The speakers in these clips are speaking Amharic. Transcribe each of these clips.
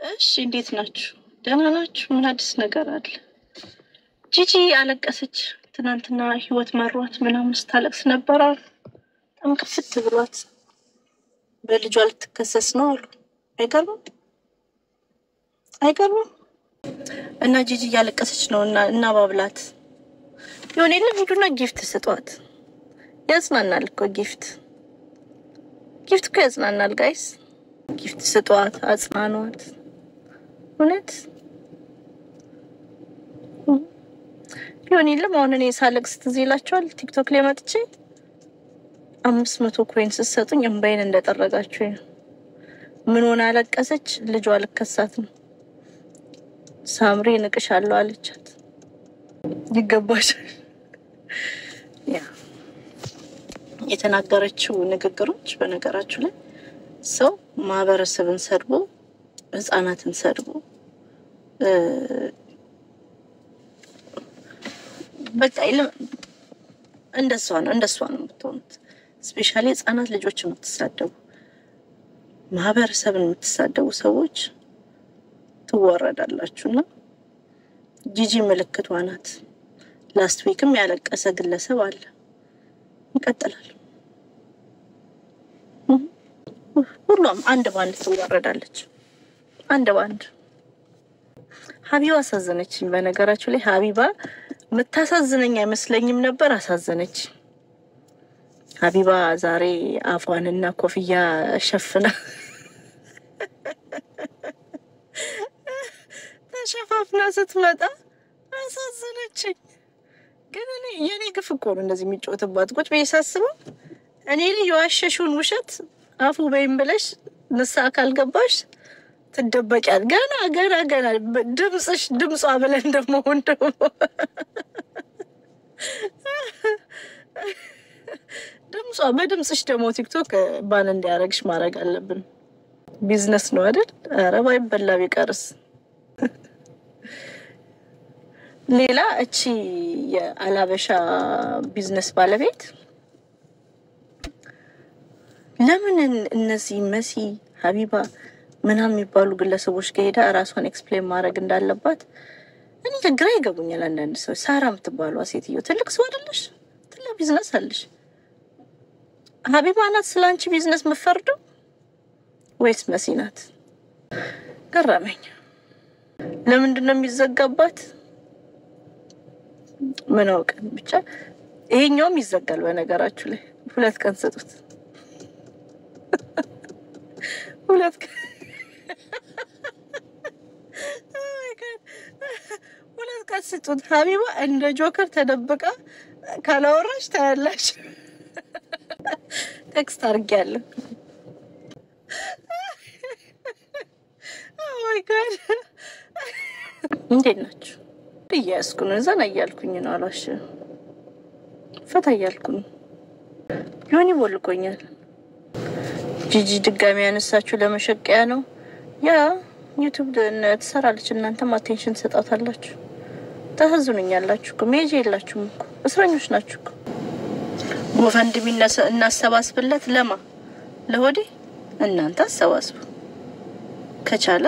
እሺ እንዴት ናችሁ? ደህና ናችሁ? ምን አዲስ ነገር አለ? ጂጂ አለቀሰች ትናንትና ህይወት መሯት ምናምን ስታለቅስ ነበር አሉ። በጣም ክፍት ብሏት በልጇ ልትከሰስ ነው አሉ። አይገርምም? እና ጂጂ እያለቀሰች ነው እና ባብላት የሆነ የለም ሂዱና ጊፍት ስጧት። ያጽናናል እኮ ጊፍት እኮ ያጽናናል ጋይስ። ጊፍት ስጧት፣ አጽናኗት። እውነት ቢሆን የለም አሁን እኔ ሳለቅስ ትዝ ይላችኋል ቲክቶክ ላይ መጥቼ 500 ኮይን ስትሰጡኝ እንባዬን እንደጠረጋችሁ ነው። ምን ሆነ አለቀሰች? ልጇ ልከሳት ነው። ሳምሪ ንቅሻለሁ አለቻት። ይገባሻል። ያ የተናገረችው ንግግሮች በነገራችሁ ላይ ሰው ማህበረሰብን ሰድቦ ህፃናትን ሰድቦ በቃ እንደሷ ነው የምትሆኑት። ስፔሻሊ ህፃናት ልጆች የምትሳደቡ ማህበረሰብን የምትሳደቡ ሰዎች ትወረዳላችሁና ጂጂ ምልክቷ ናት። ላስት ዊክም ያለቀሰ ግለሰብ አለ። ይቀጥላል። ሁሉም አንድ ባንድ ትወረዳለች። አንድ ባንድ ሀቢባ አሳዘነችኝ። በነገራችሁ ላይ ሀቢባ የምታሳዝነኝ አይመስለኝም ነበር፣ አሳዘነች። ሀቢባ ዛሬ አፏንና ኮፍያ ሸፍና ተሸፋፍና ስትመጣ አሳዘነችኝ። ግን እኔ የኔ ግፍ እኮ ነው እንደዚህ የሚጮትባት። ቁጭ ብዬ ሳስበው እኔ ላይ የዋሸሽውን ውሸት አፉ በይም ብለሽ ንስሐ ካልገባሽ ትደበቂያል። ገና ድምጿ ብለን ደግሞ በድምጽሽ ደግሞ ቲክቶክ ባን እንዲያረግሽ ማድረግ አለብን። ቢዝነስ ነው አይደል? ኧረ ባይበላ ቢቀርስ። ሌላ እቺ የአላበሻ ቢዝነስ ባለቤት ለምን እነዚህ መሲ ሀቢባ ምናምን የሚባሉ ግለሰቦች ጋር ሄዳ ራሷን ኤክስፕሌን ማድረግ እንዳለባት እኔ ግራ ይገቡኛል። አንዳንድ ሰው ሳራ የምትባሏ ሴትዮ ትልቅ ሰው አይደለሽ? ትልቅ ቢዝነስ አለሽ። ሀቢባ ናት ስላንቺ ቢዝነስ የምትፈርደው ወይስ መሲ ናት? ገረመኝ። ለምንድን ነው የሚዘጋባት? ምን አውቀን ብቻ ይሄኛውም ይዘጋል። በነገራችሁ ላይ 2 ቀን ሰጡት። 2 ቀን 2 ቀን ስጡት። ሀቢባ እንደ ጆከር ተደብቃ ካላወራሽ ታያላሽ። ቴክስት አድርጌያለሁ። ኦ ማይ ጋድ እንዴት ናችሁ? እያስኩ ነው ዘና እያልኩኝ ነው። አላሽ ፈታ እያልኩ ነው። ዮኒ ቦልቆኛል። ጂጂ ድጋሚ ያነሳችሁ ለመሸቀያ ነው። ያ ዩቲዩብ ትሰራለች፣ እናንተም አቴንሽን ትሰጣታላችሁ። ታሳዝኑኛላችሁ እኮ ሜጅ የላችሁም እኮ እስረኞች ናችሁ እኮ። ወፈንድ ቢነሳ እናሰባስብለት ለሆዴ እናንተ አሰባስቡ ከቻለ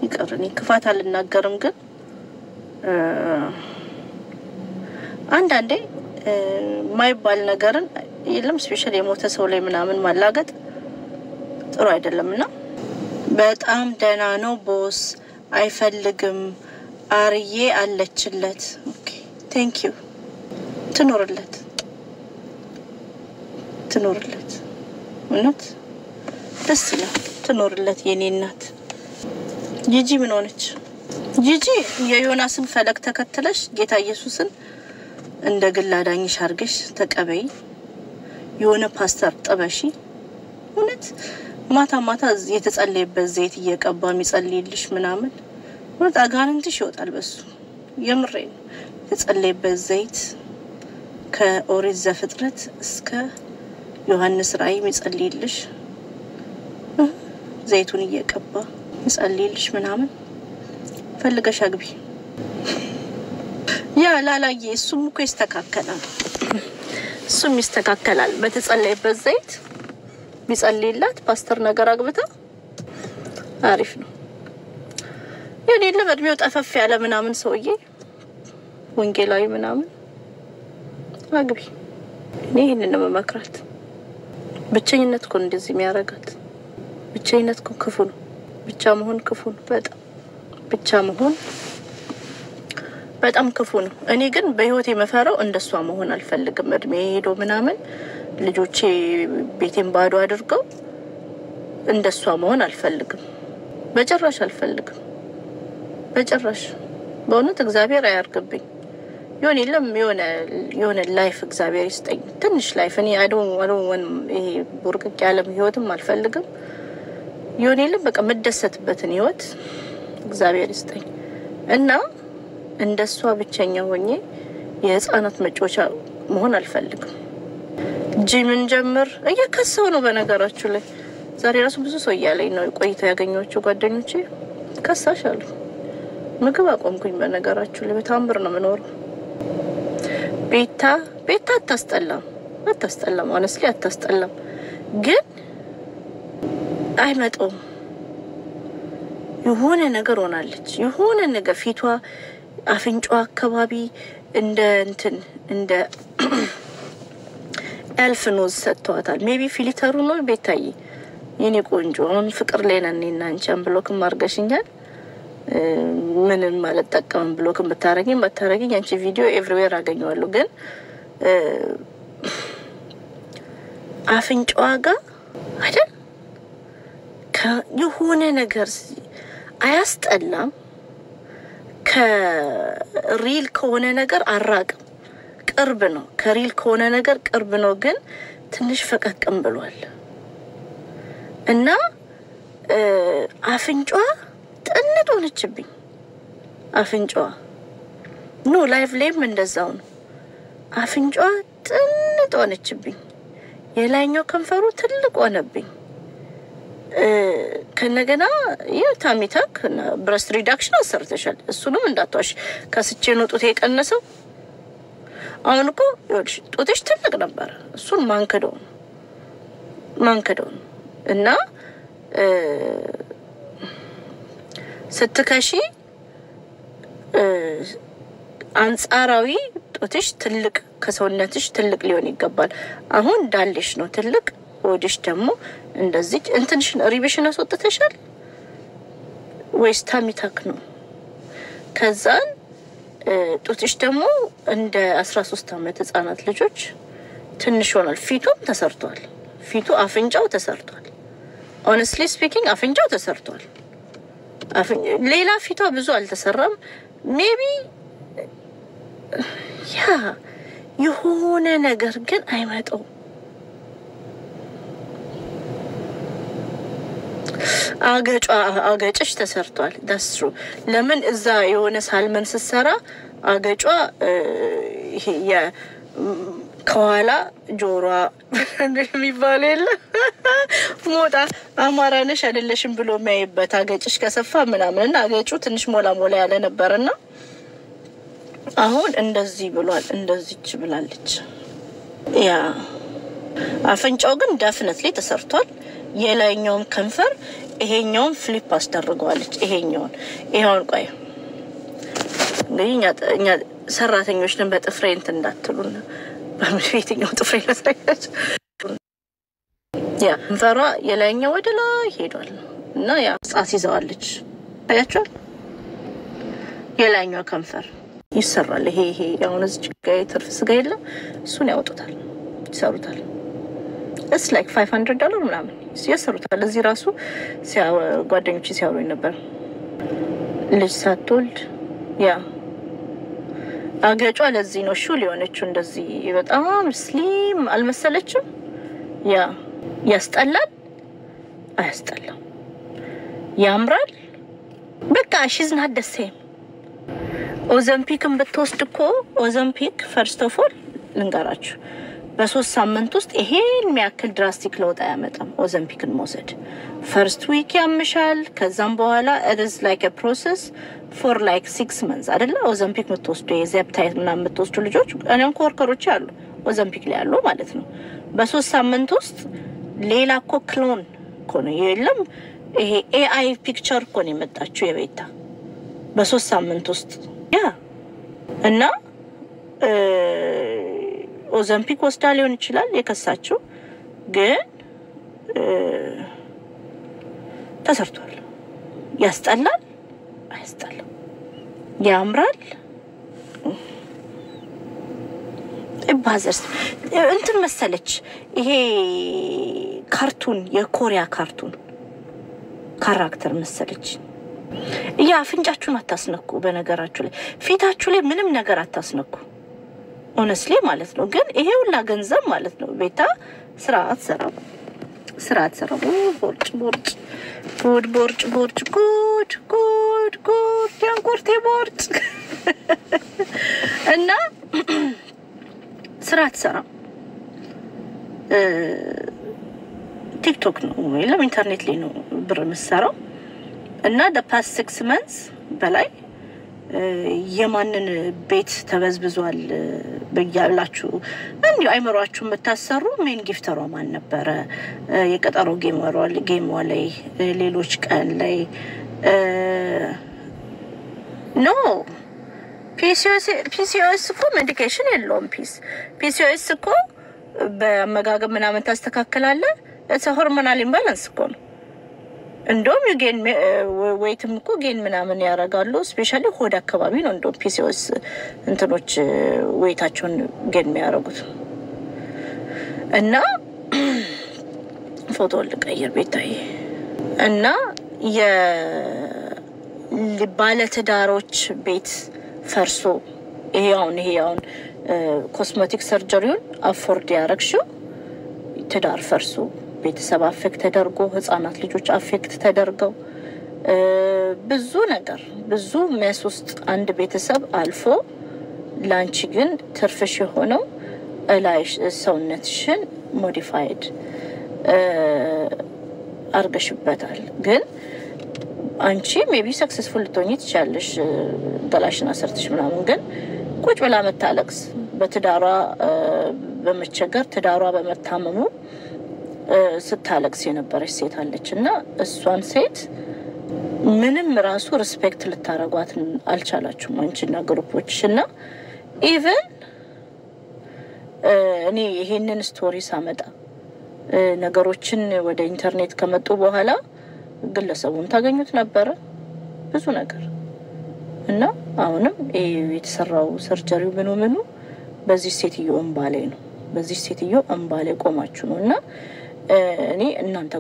ይቀርኒ ክፋት አልናገርም። ግን አንዳንዴ ማይባል ነገርን የለም ስፔሻሊ የሞተ ሰው ላይ ምናምን ማላገጥ ጥሩ አይደለምና በጣም ደህና ነው ቦስ አይፈልግም አርዬ አለችለት። ኦኬ ቴንክ ዩ ትኖርለት እውነት ደስ ይላል። ትኖርለት የኔ እናት። ጂጂ ምን ሆነች? ጂጂ የዮናስን ፈለግ ተከተለሽ ጌታ ኢየሱስን እንደ ግል አዳኝሽ አርገሽ ተቀበይ። የሆነ ፓስተር ጥበሺ። እውነት ማታ የተጸለየበት ዘይት እየቀባ የሚጸልይልሽ ምናምን እውነት አጋንንትሽ ይወጣል በሱ። የምሬን የተጸለየበት ዘይት ከኦሪት ዘፍጥረት እስከ ዮሐንስ ራእይ የሚጸልይልሽ ዘይቱን እየቀባ የሚጸልይልሽ ምናምን ፈልገሽ አግቢ። ያ ላላዬ እሱም እኮ ይስተካከላል። በተጸለየበት ዘይት ቢጸልይላት ፓስተር ነገር አግብታ አሪፍ ነው ያኔ ለምድሜው ጠፈፍ ያለ ምናምን ሰውዬ ወንጌላዊ ምናምን አግቢ እኔ ይሄንን ነው መመክራት ብቸኝነት እኮ እንደዚህ የሚያረጋት ብቸኝነት እኮ ክፉ ነው ብቻ መሆን ክፉ ነው ብቻ መሆን በጣም ክፉ ነው እኔ ግን በህይወቴ መፈራው እንደሷ መሆን አልፈልግም እድሜ ሄዶ ምናምን ልጆቼ ቤቴን ባዶ አድርገው እንደሷ መሆን አልፈልግም በጭራሽ አልፈልግም በጭራሽ በእውነት እግዚአብሔር አያርግብኝ የሆነ ላይፍ እግዚአብሔር ይስጠኝ ትንሽ ላይፍ እኔ አይዶን ይሄ ቡርቅቅ ያለም ህይወትም አልፈልግም የለም በቃ መደሰትበትን ህይወት እግዚአብሔር ይስጠኝ እና እንደሷ ብቸኛ ሆኜ የህፃናት መጫወቻ መሆን አልፈልግም ጂምን ጀምር እየከሰው ነው በነገራችሁ ላይ ዛሬ ራሱ ብዙ ሰው ያለኝ ነው ቆይተው ያገኘኋቸው ጓደኞቼ ከሳሻሉ ምግብ አቆምኩኝ በነገራችሁ ላይ በታምር ነው መኖር ቤታ አታስጠላም honestly አታስጠላም ግን አይመጣም የሆነ ነገር ሆናለች የሆነ ነገር ፊቷ አፍንጫዋ አካባቢ እንደ ኤልፍ ኖዝ ሰጥቷታል ሜቢ ፊልተሩ ነው ቤታዬ የኔ ቆንጆ አሁን ፍቅር ላይ ነንና አንቺን ብሎክም አርገሽኛል ምንም ማለት ተጠቀም ብሎክም በታረጊኝ አንቺ ቪዲዮ ኤቭሪዌር አገኘዋለሁ ግን አፍንጫዋ ጋር አይደል የሆነ ነገር አያስጠላም ከሪል ከሆነ ነገር አራቅም ቅርብ ነው ከሪል ከሆነ ነገር ቅርብ ነው ግን ትንሽ ፈቀቅም ብሏል እና አፍንጫዋ ጥንጥ ሆነችብኝ አፍንጫዋ ኖ ላይቭ ላይም እንደዛው ነው አፍንጫዋ ጥንጥ ሆነችብኝ የላይኛው ከንፈሩ ትልቅ ሆነብኝ ከነገና የታሚታክ ብረስት ሪዳክሽን አሰርተሻል እሱንም እንዳትዋሽ ከስቼ ነው ጡቴ የቀነሰው አሁን እኮ ይኸውልሽ ጡትሽ ትልቅ ነበር እሱን ማንከደው እና ስትከሺ አንጻራዊ ጡትሽ ትልቅ ከሰውነትሽ ትልቅ ሊሆን ይገባል አሁን ዳልሽ ነው ትልቅ ወዲሽ ደግሞ እንደዚህ እንትንሽ ሪቪሽን አስወጥተሻል ወይስ ታሚታክ ነው ከዛን ጡትሽ ደግሞ እንደ 13 አመት ህፃናት ልጆች ትንሽ ሆናል ፊቱም ተሰርቷል ፊቱ አፍንጫው ተሰርቷል honestly speaking አፍንጫው ተሰርቷል ሌላ ፊቷ ብዙ አልተሰራም maybe የሆነ ነገር ግን አይመጣው አገጭሽ ተሰርቷል that's true ለምን እዛ የሆነ ሳልመን ሲሰራ አገጯ ከኋላ ጆሯ እንደሚባል የለ ሞጣ አማራነሽ አይደለሽም ብሎ ማይበት አገጭሽ ከሰፋ ምናምን አገጩ ትንሽ ሞላ ያለ ነበርና አሁን እንደዚህ ብሏል እንደዚህች ብላለች ያ አፍንጫው ግን definitely ተሰርቷል የላይኛውም ከንፈር ይሄኛውን ፍሊፕ አስደርጓለች ይሄኛውን ቆይ ለኛ ሰራተኞች ነን በጥፍሬ እንት እንዳትሉና በምሽትኛው ጥፍሬ ለሳይች ያ ከንፈሯ የላይኛው ወደ ላይ ሄዷል እና ያ ጻስ ይዘዋለች አያችሁ የላይኛው ከንፈር ይሰራል ይሄ አሁን እዚህ ጋር ትርፍ ስጋ የለም እሱን ያወጡታል ይሰሩታል it's like $500 ምናምን ሲያሰሩታል እዚህ ራሱ ጓደኞቼ ሲያወሩኝ ነበር ልጅ ሳትወልድ ያ አገጯ ለዚህ ነው ሹል የሆነችው እንደዚህ በጣም ስሊም አልመሰለችም ያ ያስጠላል አያስጠላም ያምራል በቃ she's not the same ኦዘምፒክን በተወስድኮ ኦዘምፒክ first of all ልንገራችሁ በ3 ሳምንት ውስጥ ይሄን የሚያክል ድራስቲክ ለውጥ ያመጣም ኦዘምፒክን መውሰድ first week ያምሻል ከዛም በኋላ it is like a process for like 6 months አይደለ ኦዘምፒክ ምትወስዱ የዘፕታይት ምናምን ምትወስዱ ልጆች እኔም ኮርከሮች አሉ ኦዘምፒክ ላይ ያለው ማለት ነው በ3 ሳምንት ውስጥ ሌላ ኮ ክሎን እኮ ነው የለም ይሄ AI ፒክቸር እኮ ነው የመጣችው የቤታ በ3 ሳምንት ውስጥ ያ እና ኦዘምፒክ ወስዳ ሊሆን ይችላል የከሳችው ግን ተሰርቷል ያስጠላል አያስጠላም ያምራል ባዘርስ እንትን መሰለች ይሄ ካርቱን የኮሪያ ካርቱን ካራክተር መሰለች ያ ፍንጫችሁን አታስነኩ በነገራችሁ ላይ ፊታችሁ ላይ ምንም ነገር አታስነኩ ሆነስሊ ማለት ነው ግን ይሄ ሁላ ገንዘብ ማለት ነው ቤታ ስርዓት ሰራው ቦርጭ ያንቆርቴ ቦርጭ እና ስርዓት ሰራው ቲክቶክ ነው ወይም ኢንተርኔት ላይ ነው ብር መስራው እና the past 6 months በላይ የማንን ቤት ተበዝብዟል በያላችሁ እንዴ አይመሯችሁ መታሰሩ ሜን ጊፍተሯ ማን ነበር የቀጠሮ ጌም ላይ ሌሎች ቀን ላይ ኖ PCOS እኮ ሜዲኬሽን የለውም PCOS እኮ በመጋገብ ምናምን ታስተካክላለ it's a hormonal imbalance እኮ ነው እንደውም የጌን ዌይትም እኮ ጌን ምናምን ያረጋሉ ስፔሻሊ ሆድ አካባቢ ነው እንደው PCOS እንትኖች ዌይታቸውን ጌን የሚያረጉት እና ፎቶ ልቀይር ቤታዬ እና የባለ ትዳሮች ቤት ፈርሶ ይሄ አሁን ኮስሜቲክ ሰርጀሪውን አፎርድ ያረግሽው ትዳር ፈርሶ ቤተሰብ አፌክት ተደርጎ ህፃናት ልጆች አፌክት ተደርገው ብዙ ነገር ብዙ መስ ውስጥ አንድ ቤተሰብ አልፎ ላንቺ ግን ትርፍሽ የሆነው እላይሽ ሰውነትሽን ሞዲፋይድ አርገሽበታል ግን አንቺ ሜቢ ሰክሰስፉል ልትሆኚ ትችያለሽ ገላሽና ሰርተሽ ምናምን ግን ቁጭ ብላ መታለቅስ በትዳሯ በመቸገር ትዳሯ በመታመሙ ስታለቅስ የነበረች ሴት አለችና እሷን ሴት ምንም ራሱ ሪስፔክት ልታረጓት አልቻላችሁም አንቺና ግሩፖችና ኢቭን እኔ ይሄንን ስቶሪ ሳመጣ ነገሮችን ወደ ኢንተርኔት ከመጡ በኋላ ግለሰቡን ታገኙት ነበር ብዙ ነገር እና አሁንም የተሰራው ሰርጀሪው ምኑ በዚህ ሴትዮ እንባሌ ነው በዚህ ሴትዮ እንባሌ ቆማችሁ ነውና እኔ እናንተ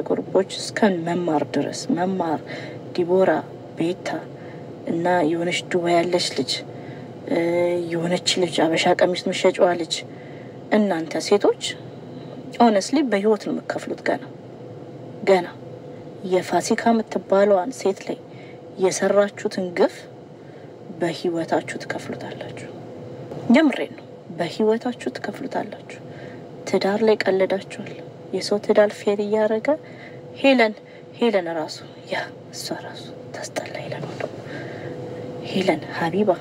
ግሩፖች እስከ መማር ድረስ መማር ዲቦራ ቤታ እና የሆነች ዱባይ ያለች ልጅ የሆነች ልጅ አበሻ ቀሚስ ምሸጫዋ ልጅ እናንተ ሴቶች honestly በህይወት ነው መከፍሉት ገና የፋሲካ የምትባለዋን ሴት ላይ የሰራችሁትን ግፍ በህይወታችሁ ትከፍሉታላችሁ የምሬን ነው በህይወታችሁ ትከፍሉታላችሁ ትዳር ላይ ቀለዳችኋል የሰው ትዳር ፌር ያረጋ ሄለን ራሱ ያ እሷ ራሱ ታስጠላ ሄለን ሀቢባ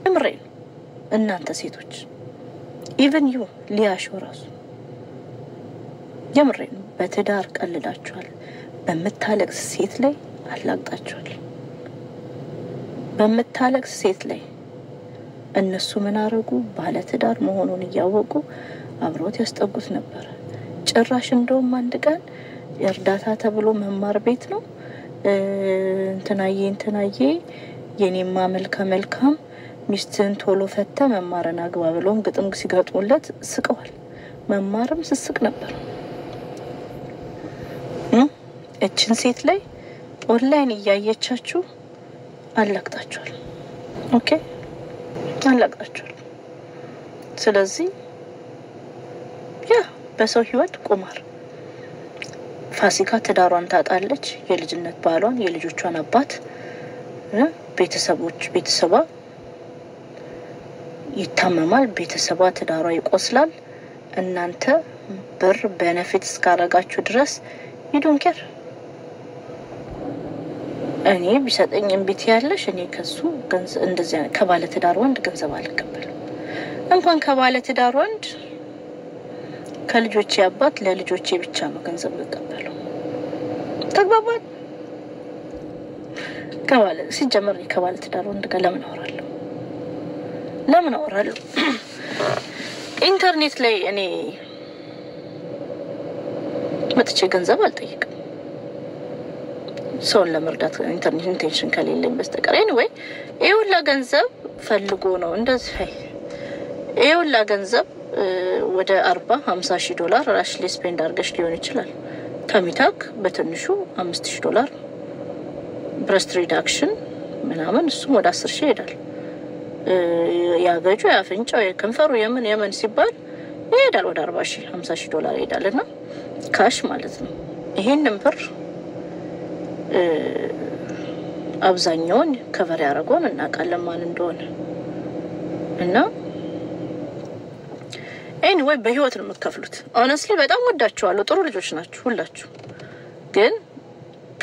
የምሬን እናንተ ሴቶች even you ሊያሾ ራሱ የምሬን በትዳር ቀልዳችኋል በመታለቅስ ሴት ላይ አላቅጣችኋል በመታለቅስ ሴት ላይ እነሱ ምን አረጉ ባለ ትዳር መሆኑን ያወቁ አብሮት ያስጠጉት ነበር ጭራሽ እንደውም አንድ ቀን እርዳታ ተብሎ መማር ቤት ነው እንትናዬ የኔማ መልካም ሚስትን ቶሎ ፈታ መማርን አግባ ብሎም ግጥም ሲጋጥሙለት ስቀዋል መማርም ስስቅ ነበር እችን ሴት ላይ ኦንላይን ያያያቻችሁ አላቅጣችኋል ኦኬ አላቅጣችኋል ስለዚህ ያ በሰው ህይወት ቁማር ፋሲካ ትዳሯን ታጣለች የልጅነት ባሏን የልጆቿን አባት ቤተሰቧ ይታመማል ቤተሰቧ ትዳሯ ይቆስላል እናንተ ብር ቤኔፊት ስካረጋችሁ ድረስ ይዶንከር እኔ ቢሰጠኝ እንብት ያለሽ እኔ ከሱ ገንዘብ እንደዚህ ከባለ ትዳር ወንድ ገንዘብ አልቀበልም እንኳን ከባለ ትዳር ወንድ ከልጆቼ አባት ለልጆቼ ብቻ ነው ገንዘብ ልቀበለው። ተግባባን? ከባለ ሲጀመር ከባለ ትዳር ወንድ ጋር ለምን አወራለሁ? ኢንተርኔት ላይ እኔ መጥቼ ገንዘብ አልጠይቅም ሰውን ለመርዳት ኢንተርኔት ኢንቴንሽን ከሌለኝ በስተቀር። ኤኒዌይ ይኸውላ ገንዘብ ፈልጎ ነው እንደዚህ። ይኸውላ ገንዘብ ወደ 40-50 ሺህ ዶላር ራሽሊ ስፔንድ አድርገሽ ሊሆን ይችላል። ከሚታክ በትንሹ $5000 ብረስት ሪዳክሽን ምናምን እሱም ወደ 10 ሺህ ይሄዳል። ያገጁ ያፍንጫው የከንፈሩ የምን ሲባል ይሄዳል ወደ 40 ሺህ $50 ሺህ ይሄዳልና ካሽ ማለት ነው። ይሄንን ብር አብዛኛውን ከቨር ያደርገውን እናውቃለን ማን እንደሆነ እና ኤኒዌይ በህይወት ነው የምትከፍሉት። ሆነስትሊ በጣም ወዳችኋለሁ። ጥሩ ልጆች ናችሁ ሁላችሁ። ግን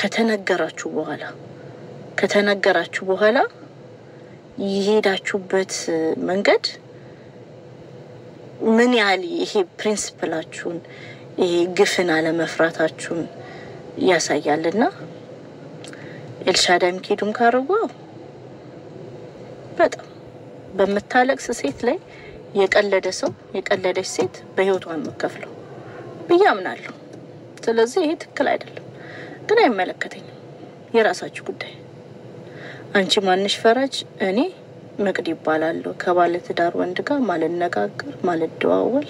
ከተነገራችሁ በኋላ ይሄዳችሁበት መንገድ ምን ያህል ይሄ ፕሪንሲፕላችሁን ይሄ ግፍን አለመፍራታችሁን ያሳያልና ኤልሻዳይም ኪዱም ካረጓው በጣም በመታለቅስ ሴት ላይ የቀለደች ሴት በህይወቷን መከፍለው በያምናለሁ። ስለዚህ ይሄ ትክክል አይደለም። ግን አይመለከተኝም። የራሳችሁ ጉዳይ። አንቺ ማንሽ ፈራጅ? እኔ መቅዲ ይባላለሁ። ከባለ ትዳር ወንድ ጋር ማልነጋገር ማልደዋወል፣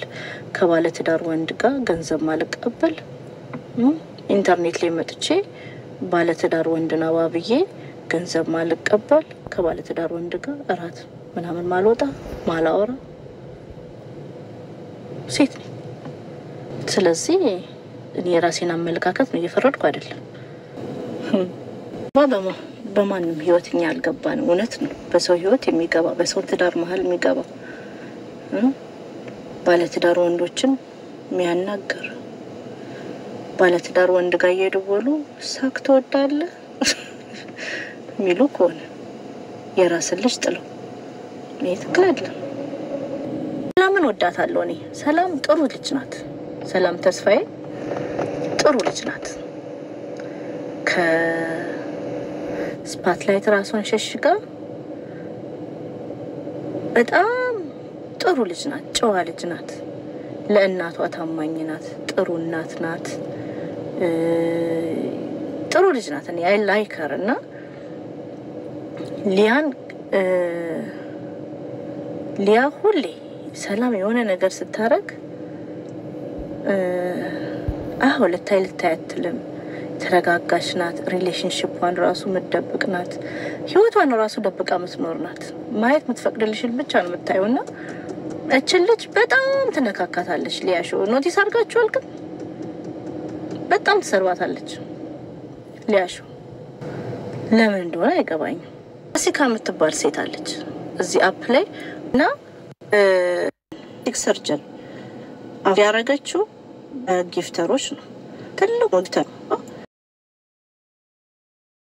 ከባለ ትዳር ወንድ ጋር ገንዘብ ማልቀበል፣ ኢንተርኔት ላይ መጥቼ ባለ ትዳር ወንድና ባብዬ ገንዘብ ማልቀበል፣ ከባለ ትዳር ወንድ ጋር እራት ምናምን ማልወጣ ማላወራ ሴት ነኝ። ስለዚህ እኔ ራሴን አመለካከት ነው እየፈረድኩ አይደለም። በማንም ህይወትኛ አልገባንም። እውነት ነው። በሰው ህይወት የሚገባ በሰው ትዳር መሀል የሚገባ ባለ ትዳር ወንዶችን የሚያናገር ባለ ትዳር ወንድ ጋር እየደወሉ ሳክ ትወዳለህ ሚሉ ከሆነ የራስን ልጅ ጥለው ይሄ ትክክል አይደለም። ሰላምን ወዳታለሁ እኔ። ሰላም ጥሩ ልጅ ናት። ሰላም ተስፋዬ ጥሩ ልጅ ናት። ከስፓትላይት ራሷን ሸሽጋ በጣም ጥሩ ልጅ ናት። ጨዋ ልጅ ናት። ለእናቷ ታማኝ ናት። ጥሩ እናት ናት። ጥሩ ልጅ ናት። እኔ አይ ላይክ ሄር እና ሊያ ሁሌ ሰላም የሆነ ነገር ስታረግ ልታይ አትልም። ተረጋጋሽ ናት። ሪሌሽንሺፕዋን ራሱ መደብቅ ናት። ህይወቷን ራሱ ደብቃ ምትኖር ናት። ማየት ምትፈቅድልሽን ብቻ ነው የምታዩና እቺ ልጅ በጣም ትነካካታለች። ሊያሾ ኖቲስ አድርጋችኋል? ግን በጣም ትሰርባታለች ሊያሾ። ለምን እንደሆነ አይገባኝም። ሲካ የምትባል ሴት አለች እዚህ አፕ ላይ እና ሰርጀን ያረጋችሁ ጊፍተሮች ነው። ትልቁ ጊፍተር